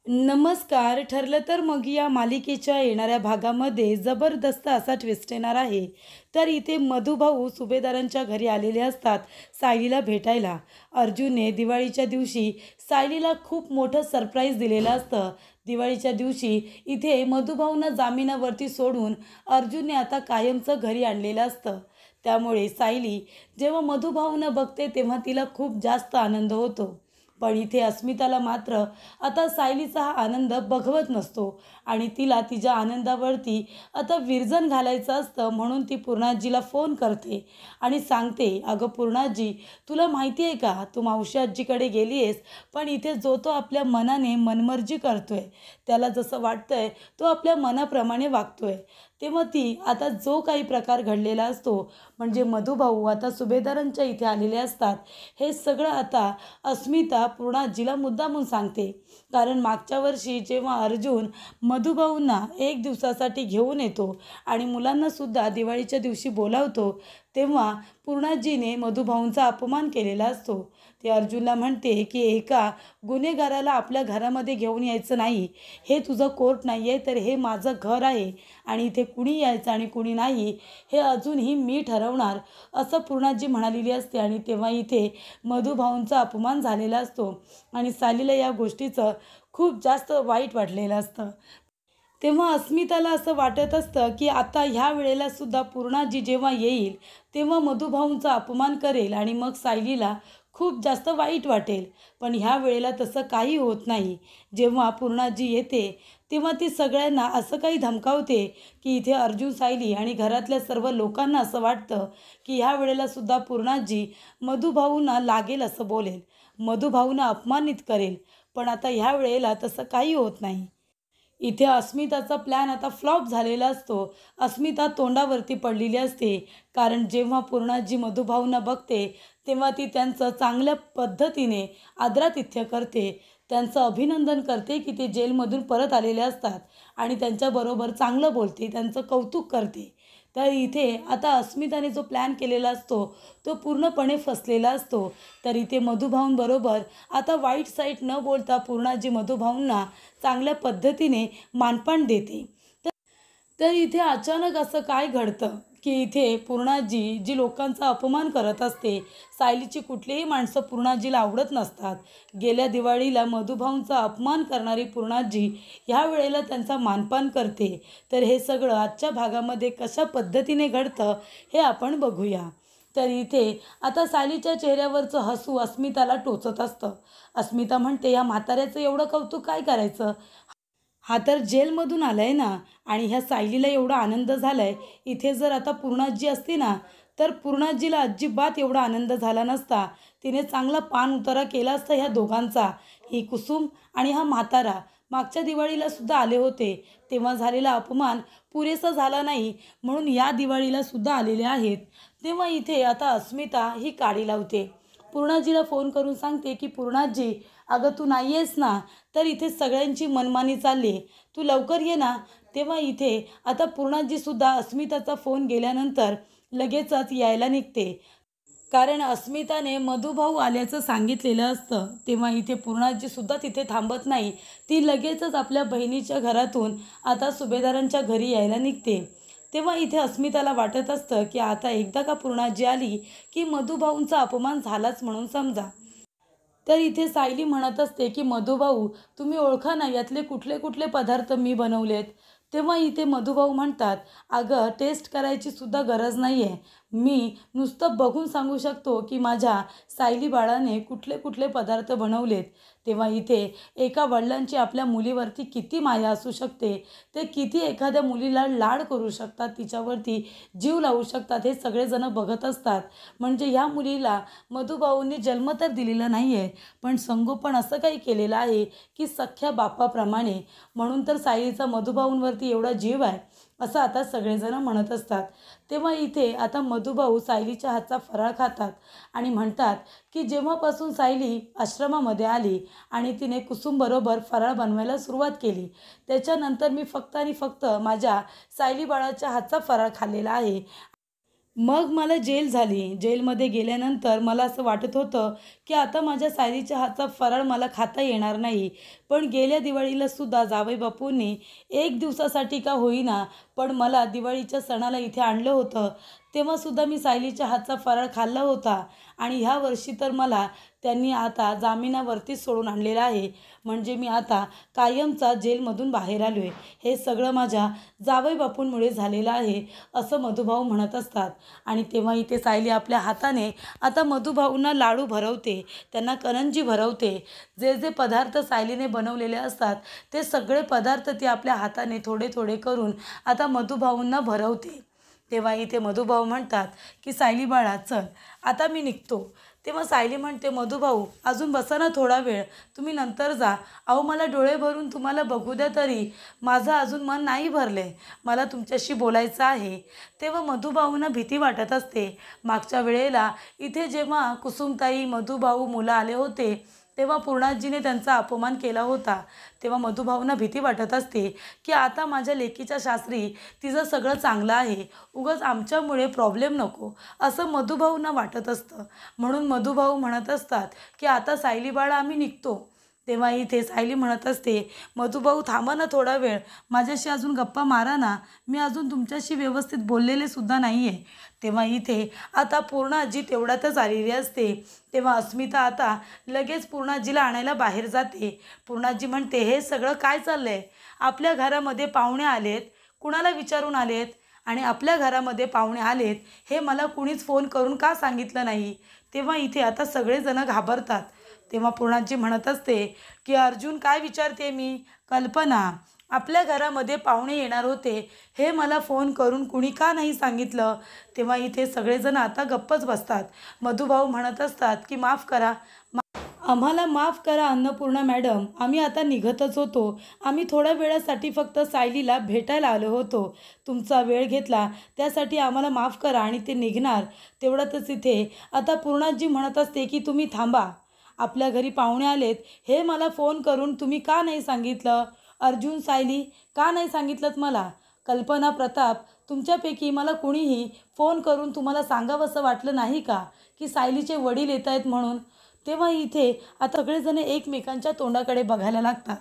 नमस्कार. ठरलं तर मग या मालिकेच्या येणाऱ्या भागामध्ये जबरदस्त असा ट्विस्ट येणार आहे. तर इथे मधुभाऊ सुभेदारांच्या घरी आलेले असतात सायलीला भेटायला. अर्जुनने दिवाळीच्या दिवशी सायलीला खूप मोठं सरप्राईज दिलेलं असतं. दिवाळीच्या दिवशी इथे मधुभाऊंना जामिनावरती सोडून अर्जुनने आता कायमचं घरी आणलेलं असतं. त्यामुळे सायली जेव्हा मधुभाऊंना बघते तेव्हा तिला खूप जास्त आनंद होतो. पण इथे अस्मिताला मात्र आता सायलीचा हा आनंद बघवत नसतो आणि तिला तिच्या आनंदावरती आता विरजण घालायचं असतं. म्हणून ती पूर्णाजीला फोन करते आणि सांगते, "अगं पूर्णाजी, तुला माहिती आहे का, तू मावशी आजीकडे गेली आहेस, पण इथे जो तो आपल्या मनाने मनमर्जी करतोय, त्याला जसं वाटतंय तो आपल्या मनाप्रमाणे वागतोय." तेव्हा ती आता जो काही प्रकार घडलेला असतो, म्हणजे मधुभाऊ आता सुभेदारांच्या इथे आलेले असतात, हे सगळं आता अस्मिता पूर्णाजीला मुद्दामून सांगते. कारण मागच्या वर्षी जेव्हा अर्जुन मधुभाऊंना एक दिवसासाठी घेऊन येतो आणि मुलांनासुद्धा दिवाळीच्या दिवशी बोलावतो, तेव्हा पूर्णाजीने मधुभाऊंचा अपमान केलेला असतो. ते अर्जुनला म्हणते की एका गुन्हेगाराला आपल्या घरामध्ये घेऊन यायचं नाही. हे तुझं कोर्ट नाही आहे, तर हे माझं घर आहे आणि इथे कुणी यायचं आणि कुणी नाही हे अजूनही मी ठरवणार, असं पूर्णाजी म्हणालेली असते. आणि तेव्हा इथे मधुभाऊंचा अपमान झालेला असतो आणि सालीला या गोष्टीचं खूप जास्त वाईट वाटलेलं असतं. तेव्हा अस्मिताला असं वाटत असतं की आता ह्या वेळेला सुद्धा पूर्णाजी जेव्हा येईल तेव्हा मधुभाऊंचा अपमान करेल आणि मग सायलीला खूप जास्त वाईट वाटेल. पण ह्या वेळेला तसं काही होत नाही. जेव्हा पूर्णाजी येते तेव्हा ती सगळ्यांना असं काही धमकावते की इथे अर्जुन, सायली आणि घरातल्या सर्व लोकांना असं वाटतं की ह्या वेळेला सुद्धा पूर्णाजी मधुभाऊंना लागेल असं बोलेल, मधुभाऊंना अपमानित करेल. पण आता ह्या वेळेला तसं काही होत नाही. इथे अस्मिताचा प्लॅन आता फ्लॉप झालेला असतो. अस्मिता तोंडावरती पडलेली असते. कारण जेव्हा पूर्णाजी मधुभाऊंना बघते, तेव्हा ती त्यांचं चांगल्या पद्धतीने आदरातिथ्य करते. त्यांचं अभिनंदन करते की ते जेलमधून परत आलेले असतात आणि त्यांच्याबरोबर चांगलं बोलते, त्यांचं कौतुक करते. तर इथे आता अस्मिताने जो प्लॅन केलेला असतो, तो पूर्णपणे फसलेला असतो. तर इथे मधुभाऊंबरोबर आता वाईट साईट न बोलता पूर्णाजी मधुभाऊंना चांगल्या पद्धतीने मानपान देते. तर इथे अचानक असं काय घडतं की इथे पूर्णाजी जी लोकांचा अपमान करत असते, सायलीची कुठलीही माणसं पूर्णाजीला आवडत नसतात. गेल्या दिवाळीला मधुभाऊंचा अपमान करणारी पूर्णाजी ह्या वेळेला त्यांचा मानपान करते. तर हे सगळं आजच्या भागामध्ये कशा पद्धतीने घडतं हे आपण बघूया. तर इथे आता सायलीच्या चेहऱ्यावरचं हसू अस्मिताला टोचत असतं. अस्मिता म्हणते, "या म्हाताऱ्याचं एवढं कौतुक काय करायचं? हा तर जेलमधून आलाय ना आणि ह्या सायलीला एवढा आनंद झालाय. इथे जर आता पूर्णाजी असती ना, तर पूर्णाजीला अजिबात एवढा आनंद झाला नसता. तिने चांगला पान उतारा केला असता ह्या दोघांचा. ही कुसुम आणि हा म्हातारा मागच्या दिवाळीला सुद्धा आले होते. तेव्हा झालेला अपमान पुरेसा झाला नाही म्हणून या दिवाळीला सुद्धा आलेले आहेत." तेव्हा इथे आता अस्मिता ही काडी लावते. पूर्णाजीला फोन करून सांगते की पूर्णाजी, अगं तू नाही आहेस ना, तर इथे सगळ्यांची मनमानी चालली आहे, तू लवकर ये ना. तेव्हा इथे आता पूर्णाजीसुद्धा अस्मिताचा फोन गेल्यानंतर लगेचच यायला निघते. कारण अस्मिताने मधुभाऊ आल्याचं सांगितलेलं असतं. तेव्हा इथे पूर्णाजीसुद्धा तिथे थांबत नाही. ती लगेचच आपल्या बहिणीच्या घरातून आता सुभेदारांच्या घरी यायला निघते. तेव्हा इथे अस्मिताला वाटत असतं की आता एकदा का पूर्णाजी आली की मधुभाऊंचा अपमान झालाच म्हणून समजा. तर इथे सायली म्हणत असते की मधुभाऊ, तुम्ही ओळखा ना यातले कुठले कुठले पदार्थ मी बनवलेत. तेव्हा इथे मधुभाऊ म्हणतात, "अगं टेस्ट करायची सुद्धा गरज नाही आहे. मी नुसतं बघून सांगू शकतो की माझ्या सायली बाळाने कुठले कुठले पदार्थ बनवलेत." तेव्हा इथे एका वडिलांची आपल्या मुलीवरती किती माया असू शकते, ते किती एखाद्या मुलीला लाड करू शकतात, तिच्यावरती जीव लावू शकतात, हे सगळेजण बघत असतात. म्हणजे ह्या मुलीला मधुभाऊंनी जन्म तर दिलेला नाही आहे, पण संगोपन असं काही केलेलं आहे की सख्ख्या बापाप्रमाणे. म्हणून तर सायलीचा मधुभाऊंवरती एवढा जीव आहे, असं आता सगळेजण म्हणत असतात. तेव्हा इथे आता मधुभाऊ सायलीच्या हातचा फराळ खातात आणि म्हणतात की जेव्हापासून सायली आश्रमामध्ये आली आणि तिने कुसुमबरोबर फराळ बनवायला सुरुवात केली, त्याच्यानंतर मी फक्त आणि फक्त माझ्या सायली बाळाच्या हातचा फराळ खाल्लेला आहे. मग मला जेल झाली. जेलमध्ये गेल्यानंतर मला असं वाटत होतं, की आता माझ्या सायलीच्या हातचा फराळ मला खाता येणार नाही. पण गेल्या दिवाळीला सुद्धा जावई बापूंनी एक दिवसासाठी का होईना पण मला दिवाळीच्या सणाला इथे आणलं होतं. तेव्हासुद्धा मी सायलीच्या हातचा फराळ खाल्ला होता आणि ह्या वर्षी तर मला त्यांनी आता जामिनावरतीच सोडून आणलेलं आहे. म्हणजे मी आता कायमचा जेलमधून बाहेर आलो आहे. हे सगळं माझ्या जावई बापूंमुळे झालेलं आहे असं मधुभाऊ म्हणत असतात. आणि तेव्हा इथे सायली आपल्या हाताने आता मधुभाऊंना लाडू भरवते, त्यांना करंजी भरवते. जे जे पदार्थ सायलीने बनवलेले असतात ते सगळे पदार्थ ती आपल्या हाताने थोडे थोडे करून आता मधुभाऊंना भरवते. तेव्हा इथे मधुभाऊ म्हणतात की सायली बाळा चल आता मी निघतो. तेव्हा सायली म्हणते मधुभाऊ अजून बसा ना थोडा वेळ, तुम्ही नंतर जा. अहो मला डोळे भरून तुम्हाला बघू द्या तरी, माझं अजून मन नाही भरले, मला तुमच्याशी बोलायचं आहे. तेव्हा मधुभाऊंना भीती वाटत असते. मागच्या वेळेला इथे जेव्हा कुसुमताई मधुभाऊ मुलं आले होते तेव्हा पूर्णाजीने त्यांचा अपमान केला होता. तेव्हा मधुभाऊंना भीती वाटत असते की आता माझ्या लेकीच्या शास्त्री तिचं सगळं चांगलं आहे, उगाच आमच्यामुळे प्रॉब्लेम नको असं मधुभाऊंना वाटत असतं. म्हणून मधुभाऊ म्हणत असतात की आता सायली बाळा आम्ही निघतो. तेव्हा इथे सायली म्हणत असते मधुभाऊ थांबा ना थोडा वेळ, माझ्याशी अजून गप्पा मारा ना, मी अजून तुमच्याशी व्यवस्थित बोललेले सुद्धा नाही आहे. तेव्हा इथे आता पूर्णाजी तेवढ्यातच आलेली असते. तेव्हा अस्मिता आता लगेच पूर्णाजीला आणायला बाहेर जाते. पूर्णाजी म्हणते हे सगळं काय चाललं आहे? आपल्या घरामध्ये पाहुणे आलेत, कुणाला विचारून आलेत? आणि आपल्या घरामध्ये पाहुणे आलेत हे मला कुणीच फोन करून का सांगितलं नाही? तेव्हा इथे आता सगळेजण घाबरतात. तेव्हा पूर्णाजी म्हणत असते की अर्जुन काय विचारते मी? कल्पना आपल्या घरामध्ये पाहुणे येणार होते हे मला फोन करून कुणी का नाही सांगितलं? तेव्हा इथे सगळेजण आता गप्पच बसतात. मधुभाऊ म्हणत असतात की माफ करा, आम्हाला माफ करा अन्नपूर्णा मॅडम, आम्ही आता निघतच होतो. आम्ही थोड्या वेळासाठी फक्त सायलीला भेटायला आलो होतो. तुमचा वेळ घेतला त्यासाठी आम्हाला माफ करा आणि ते निघणार. तेवढ्यातच इथे आता पूर्णाजी म्हणत असते की तुम्ही थांबा, आपल्या घरी पाहुणे आलेत हे मला फोन करून तुम्ही का नाही सांगितलं? अर्जुन सायली का नाही सांगितलंत मला? कल्पना प्रताप तुमच्यापैकी मला कुणीही फोन करून तुम्हाला सांगावंसं वाटलं नाही का की सायलीचे वडील येत आहेत म्हणून? तेव्हा इथे आता सगळेजण एकमेकांच्या तोंडाकडे बघायला लागतात.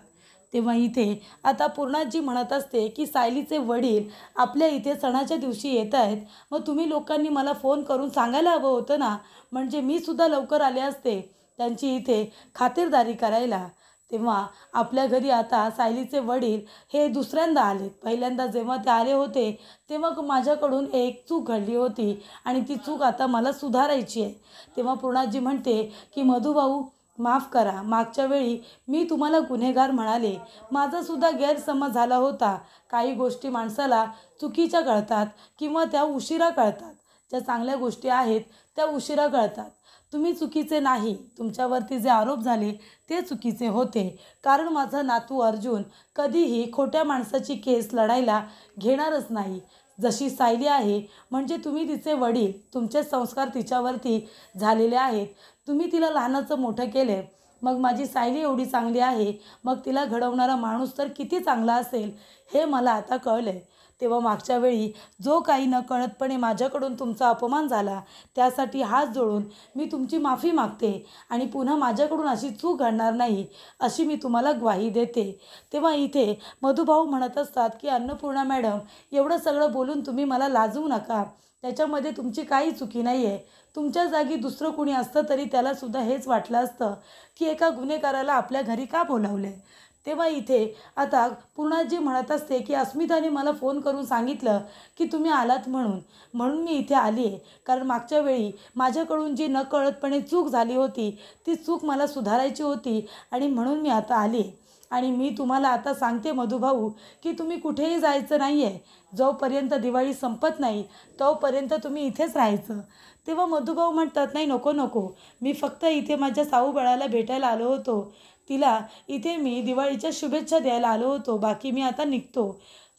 तेव्हा इथे आता पूर्णाजी म्हणत असते की सायलीचे वडील आपल्या इथे सणाच्या दिवशी येत आहेत, मग तुम्ही लोकांनी मला फोन करून सांगायला हवं होतं ना, म्हणजे मी सुद्धा लवकर आले असते त्यांची इथे खातिरदारी करायला. तेव्हा आपल्या घरी आता सायलीचे वडील हे दुसऱ्यांदा आलेत. पहिल्यांदा जेव्हा ते आले होते तेव्हा माझ्याकडून एक चूक घडली होती आणि ती चूक आता मला सुधारायची आहे. तेव्हा पूर्णाजी म्हणते की मधुभाऊ माफ करा, मागच्या वेळी मी तुम्हाला गुन्हेगार म्हणाले, माझासुद्धा गैरसमज झाला होता. काही गोष्टी माणसाला चुकीच्या कळतात किंवा त्या उशिरा कळतात. ज्या चांगल्या गोष्टी आहेत त्या उशिरा कळतात. तुम्ही चुकीचे नाही, तुमच्यावरती जे आरोप झाले ते चुकीचे होते. कारण माझा नातू अर्जुन कधीही खोट्या माणसाची केस लढायला घेणारच नाही. जशी सायली आहे म्हणजे तुम्ही तिचे वडील, तुमचे संस्कार तिच्यावरती झालेले आहेत. तुम्ही तिला लहानाचं मोठं केले, मग माझी सायली एवढी चांगली आहे, मग तिला घडवणारा माणूस तर किती चांगला असेल हे मला आता कळलं आहे. तेव्हा मागच्या वेळी जो काही नकळतपणे माझ्याकडून तुमचा अपमान झाला त्यासाठी हात जोडून मी तुमची माफी मागते आणि पुन्हा माझ्याकडून अशी चूक घडणार नाही अशी मी तुम्हाला ग्वाही देते. तेव्हा इथे मधुभाऊ म्हणत असतात की अन्नपूर्णा मॅडम एवढं सगळं बोलून तुम्ही मला लाजवू नका, त्याच्यामध्ये तुमची काही चुकी नाही आहे. तुमच्या जागी दुसरं कुणी असतं तरी त्यालासुद्धा हेच वाटलं असतं की एका गुन्हेगाराला आपल्या घरी का बोलावलं आहे. तेव्हा इथे आता पूर्णाजी म्हणत असते की अस्मिताने मला फोन करून सांगितलं की तुम्ही आलात म्हणून मी इथे आली आहे. कारण मागच्या वेळी माझ्याकडून जी नकळतपणे चूक झाली होती ती चूक मला सुधारायची होती आणि म्हणून मी आता आली आहे. आणि मी तुम्हाला आता सांगते मधुभाऊ की तुम्ही कुठेही जायचं नाही आहे. जोपर्यंत दिवाळी संपत नाही तोपर्यंत तुम्ही इथेच राहायचं. तेव्हा मधुभाऊ म्हणतात नाही नको नको, मी फक्त इथे माझ्या साऊबाळाला भेटायला आलो होतो, तिला इथे मी दिवाळीच्या शुभेच्छा द्यायला आलो होतो, बाकी मी आता निघतो.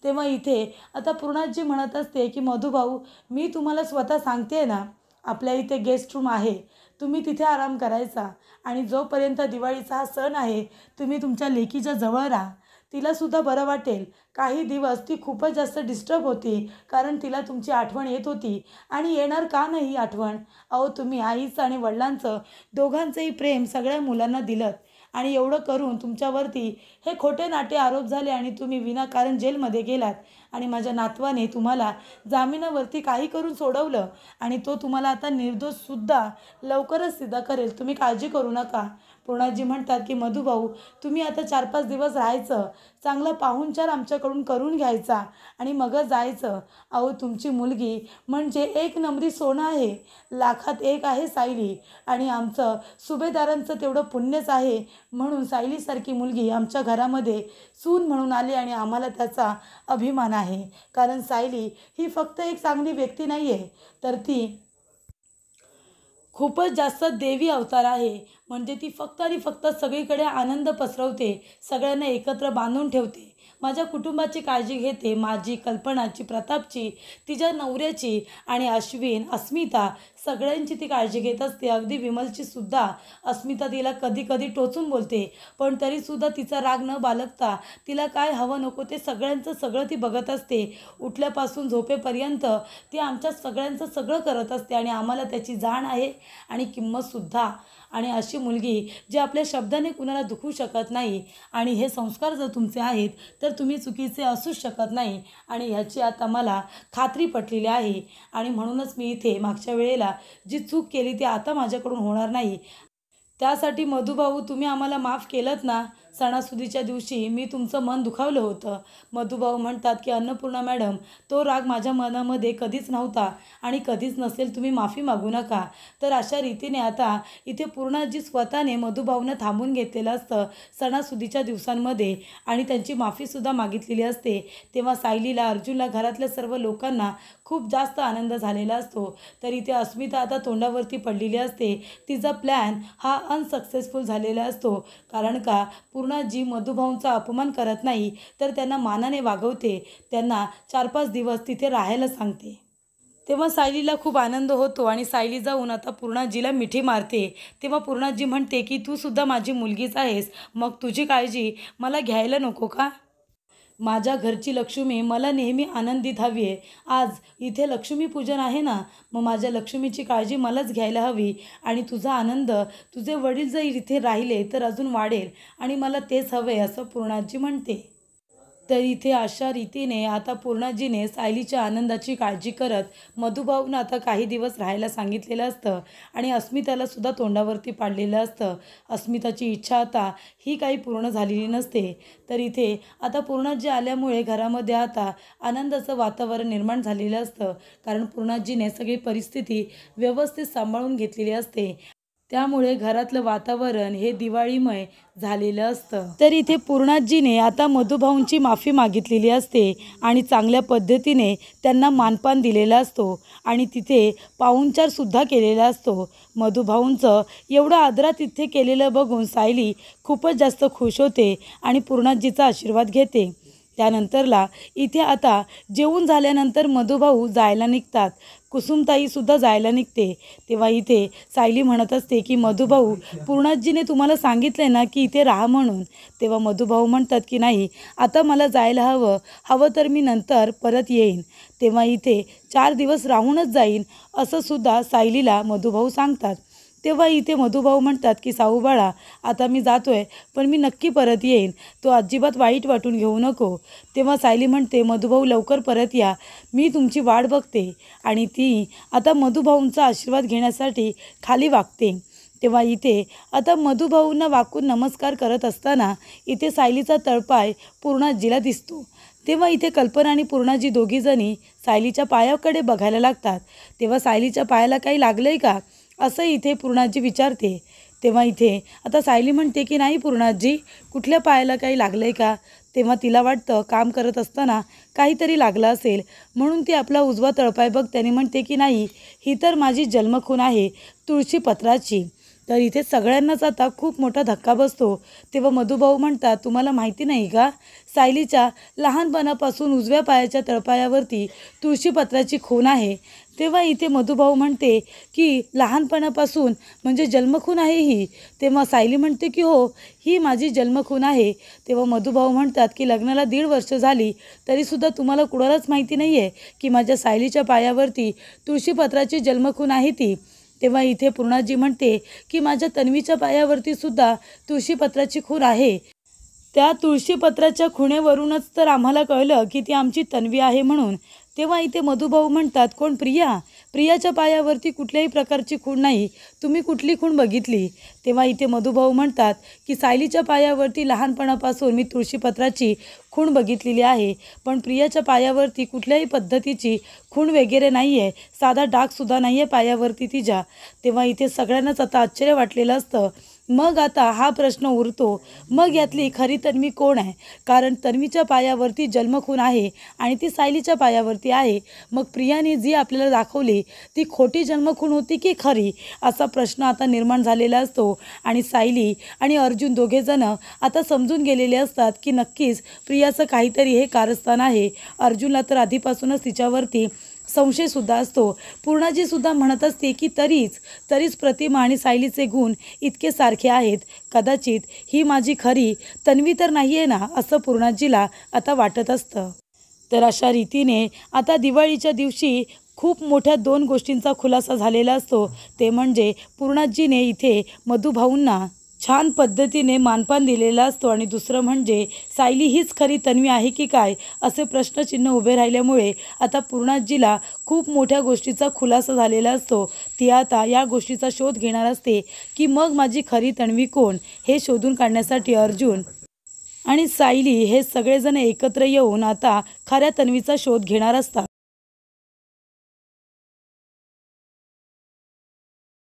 तेव्हा इथे आता पूर्णाजी म्हणत असते की मधुभाऊ मी तुम्हाला स्वतः सांगते ना, आपल्या इथे गेस्ट रूम आहे, तुम्ही तिथे आराम करायचा आणि जोपर्यंत दिवाळीचा हा सण आहे तुम्ही तुमच्या लेकीच्या जवळ राहा. तिलासुद्धा बरं वाटेल. काही दिवस ती खूपच जास्त डिस्टर्ब होती कारण तिला तुमची आठवण येत होती आणि येणार का नाही आठवण? अहो तुम्ही आईचं आणि वडिलांचं दोघांचंही प्रेम सगळ्या मुलांना दिलं आणि एवढं करून तुमच्यावरती हे खोटे नाटे आरोप झाले आणि तुम्ही विनाकारण जेलमध्ये गेलात आणि माझ्या नातवाने तुम्हाला जामिनावरती काही करून सोडवलं आणि तो तुम्हाला आता निर्दोषसुद्धा लवकरच सिद्ध करेल, तुम्ही काळजी करू नका. पूर्णाजी म्हणतात की मधुभाऊ, तुम्ही आता 4-5 दिवस राहायचं, चांगला पाहुणचार आमच्याकडून करून घ्यायचा आणि मगच जायचं. अहो, तुमची मुलगी म्हणजे एक नंबरी सोनं आहे, लाखात एक आहे सायली आणि आमचं सुभेदारांचं तेवढं पुण्यच आहे म्हणून सायलीसारखी मुलगी आमच्या घरामध्ये सून म्हणून आली आणि आम्हाला त्याचा अभिमान आहे. कारण सायली ही फक्त एक चांगली व्यक्ती नाही आहे, तर ती खूपच जास्त देवी अवतार आहे. म्हणजे ती फक्त आणि फक्त सगळीकडे आनंद पसरवते, सगळ्यांना एकत्र बांधून ठेवते, माझ्या कुटुंबाची काळजी घेते, माझी, कल्पनाची, प्रतापची, तिच्या नवऱ्याची आणि अश्विन, अस्मिता सगळ्यांची ती काळजी घेत असते. अगदी विमलची सुद्धा अस्मिता तिला कधी कधी टोचून बोलते, पण तरीसुद्धा तिचा राग न बाळगता तिला काय हवं नको ते सगळ्यांचं सगळं ती बघत असते. उठल्यापासून झोपेपर्यंत ती आमच्या सगळ्यांचं सगळं करत असते आणि आम्हाला त्याची जाण आहे आणि किंमतसुद्धा. आणि अशी मुलगी जी आपल्या शब्दाने कुणाला दुखवू शकत नाही आणि हे संस्कार जर तुमचे आहेत तर तुम्ही चुकीचे असूच शकत नाही आणि ह्याची आता मला खात्री पटलेली आहे. आणि म्हणूनच मी इथे मागच्या वेळेला जी चूक केली ती आता माझ्याकडून होणार नाही. त्यासाठी मधुभाऊ, तुम्ही आम्हाला माफ केलंत ना. सणासुदीच्या दिवशी मी तुमचं मन दुखावलं होतं. मधुभाऊ म्हणतात की अन्नपूर्णा मॅडम, तो राग माझ्या मनामध्ये कधीच नव्हता आणि कधीच नसेल, तुम्ही माफी मागू नका. तर अशा रीतीने आता इथे पूर्णाजी स्वतःने मधुभाऊनं थांबून घेतलेलं असतं सणासुदीच्या दिवसांमध्ये आणि त्यांची माफीसुद्धा मागितलेली असते. तेव्हा सायलीला, अर्जुनला, घरातल्या सर्व लोकांना खूप जास्त आनंद झालेला असतो. तर इथे अस्मिता आता तोंडावरती पडलेली असते. तिचा प्लॅन हा अनसक्सेसफुल झालेला असतो. कारण का, पूर्णाजी मधुभाऊंचा अपमान करत नाही तर त्यांना मानाने वागवते, त्यांना 4-5 दिवस तिथे राहायला सांगते. तेव्हा सायलीला खूप आनंद होतो आणि सायली जाऊन आता पूर्णाजीला मिठी मारते. तेव्हा पूर्णाजी म्हणते की तू सुद्धा माझी मुलगीच आहेस, मग तुझी काळजी मला घ्यायला नको का? माझ्या घरची लक्ष्मी मला नेहमी आनंदित हवी आहे. आज इथे लक्ष्मीपूजन आहे ना, मग माझ्या लक्ष्मीची काळजी मलाच घ्यायला हवी आणि तुझा आनंद, तुझे वडील जर इथे राहिले तर अजून वाढेल आणि मला तेच हवं आहे, असं पूर्णाजी म्हणते. तर इथे अशा रीतीने आता पूर्णाजीने सायलीच्या आनंदाची काळजी करत मधुभाऊनं आता काही दिवस राहायला सांगितलेलं असतं आणि अस्मिताला सुद्धा तोंडावरती पाडलेलं असतं. अस्मिताची इच्छा आता ही काही पूर्ण झालेली नसते. तर इथे आता पूर्णाजी आल्यामुळे घरामध्ये आता आनंदाचं वातावरण निर्माण झालेलं असतं. कारण पूर्णाजीने सगळी परिस्थिती व्यवस्थित सांभाळून घेतलेली असते. त्यामुळे घरातलं वातावरण हे दिवाळीमय झालेलं असतं. तर इथे पूर्णाजीने आता मधुभाऊंची माफी मागितलेली असते आणि चांगल्या पद्धतीने त्यांना मानपान दिलेला असतो आणि तिथे पाहुणचारसुद्धा केलेला असतो. मधुभाऊंचं एवढं आदरात इथे केलेलं बघून सायली खूपच जास्त खुश होते आणि पूर्णाजीचा आशीर्वाद घेते. त्यानंतरला इथे आता जेवून झाल्यानंतर मधुभाऊ जायला निघतात. कुसुमताईसुद्धा जायला निघते. तेव्हा इथे सायली म्हणत असते की मधुभाऊ, पूर्णाजीने तुम्हाला सांगितले ना की इथे राहा म्हणून. तेव्हा मधुभाऊ म्हणतात की नाही, आता मला जायला हवं तर मी नंतर परत येईन. तेव्हा इथे 4 दिवस राहूनच जाईन, असं सुद्धा सायलीला मधुभाऊ सांगतात. तेव्हा इथे मधुभाऊ म्हणतात की साऊबाळा, आता मी जातोय पण मी नक्की परत येईन, तो अजिबात वाईट वाटून घेऊ नको. तेव्हा सायली म्हणते, मधुभाऊ लवकर परत या, मी तुमची वाट बघते. आणि ती आता मधुभाऊंचा आशीर्वाद घेण्यासाठी खाली वागते. तेव्हा इथे आता मधुभाऊंना वाकून नमस्कार करत असताना इथे सायलीचा तळपाय पूर्णाजीला दिसतो. तेव्हा इथे कल्पना आणि पूर्णाजी दोघीजणी सायलीच्या पायाकडे बघायला लागतात. तेव्हा सायलीच्या पायाला काही लागलंय का, असं इथे पूर्णाजी विचारते. तेव्हा इथे आता सायली म्हणते की नाही पूर्णाजी, कुठल्या पायाला काही लागलं आहे का. तेव्हा तिला वाटतं काम करत असताना काहीतरी लागलं असेल म्हणून ती आपला उजवा तळपाय बघते आणि म्हणते की नाही, ही तर माझी जन्मखून आहे तुळशीपत्राची. तर इथे सगळ्यांनाच आता खूप मोठा धक्का बसतो. तेव्हा मधुभाऊ म्हणतात, तुम्हाला माहिती नाही का, सायलीच्या लहानपणापासून उजव्या पायाच्या तळपायावरती तुळशीपत्राची खून आहे. तेव्हा इथे मधुभाऊ म्हणते की लहानपणापासून म्हणजे जन्मखून आहे ही. तेव्हा सायली म्हणते की हो, ही माझी जन्मखून आहे. तेव्हा मधुभाऊ म्हणतात की लग्नाला 1.5 वर्ष झाली तरीसुद्धा तुम्हाला कुणालाच माहिती नाही आहे की माझ्या सायलीच्या पायावरती तुळशीपत्राची जन्मखून आहे ती. तेव्हा इथे पूर्णाजी म्हणते की माझ्या तन्वीच्या पायावरती सुद्धा तुळशीपत्राची खूण आहे. त्या तुळशीपत्राच्या खुणेवरूनच तर आम्हाला कळलं की ती आमची तन्वी आहे म्हणून. तेव्हा इथे मधुभाऊ म्हणतात, कोण? प्रिया? प्रियाच्या पायावरती कुठल्याही प्रकारची खूण नाही. तुम्ही कुठली खूण बघितली? तेव्हा इथे मधुभाऊ म्हणतात की सायलीच्या पायावरती लहानपणापासून मी तुळशीपत्राची खूण बघितलेली आहे, पण प्रियाच्या पायावरती कुठल्याही पद्धतीची खूण वगैरे नाही आहे, साधा डागसुद्धा नाही आहे पायावरती तिच्या. तेव्हा इथे सगळ्यांनाच आता आश्चर्य वाटलेलं असतं. मग आता हा प्रश्न उरतो, मग यातली खरी तन्वी कोण आहे? कारण तन्वीच्या पायावरती जन्मखूण आहे आणि ती सायलीच्या पायावरती आहे. मग प्रियाने जी आपल्याला दाखवली ती खोटी जन्मखूण होती की खरी, असा प्रश्न आता निर्माण झालेला असतो. आणि सायली आणि अर्जुन दोघेजण आता समजून गेलेले असतात की नक्कीच प्रियाचं काहीतरी हे कारस्थान आहे. अर्जुनला तर आधीपासूनच तिच्यावरती संशयसुद्धा असतो. पूर्णाजीसुद्धा म्हणत असते की तरीच प्रतिमा आणि सायलीचे गुण इतके सारखे आहेत. कदाचित ही माझी खरी तन्वी तर नाही आहे ना, असं पूर्णाजीला आता वाटत असतं. तर अशा रीतीने आता दिवाळीच्या दिवशी खूप मोठ्या 2 गोष्टींचा खुलासा झालेला असतो. ते म्हणजे पूर्णाजीने इथे मधुभाऊंना छान पद्धतीने मानपान दिलेला असतो आणि दुसरं म्हणजे सायली हीच खरी तन्वी आहे की काय, असे प्रश्नचिन्ह उभे राहिल्यामुळे आता पूर्णाजीला खूप मोठ्या गोष्टीचा खुलासा झालेला असतो. ती आता या गोष्टीचा शोध घेणार असते की मग माझी खरी तन्वी कोण, हे शोधून काढण्यासाठी अर्जुन आणि सायली हे सगळेजण एकत्र येऊन आता खऱ्या तन्वीचा शोध घेणार असतात.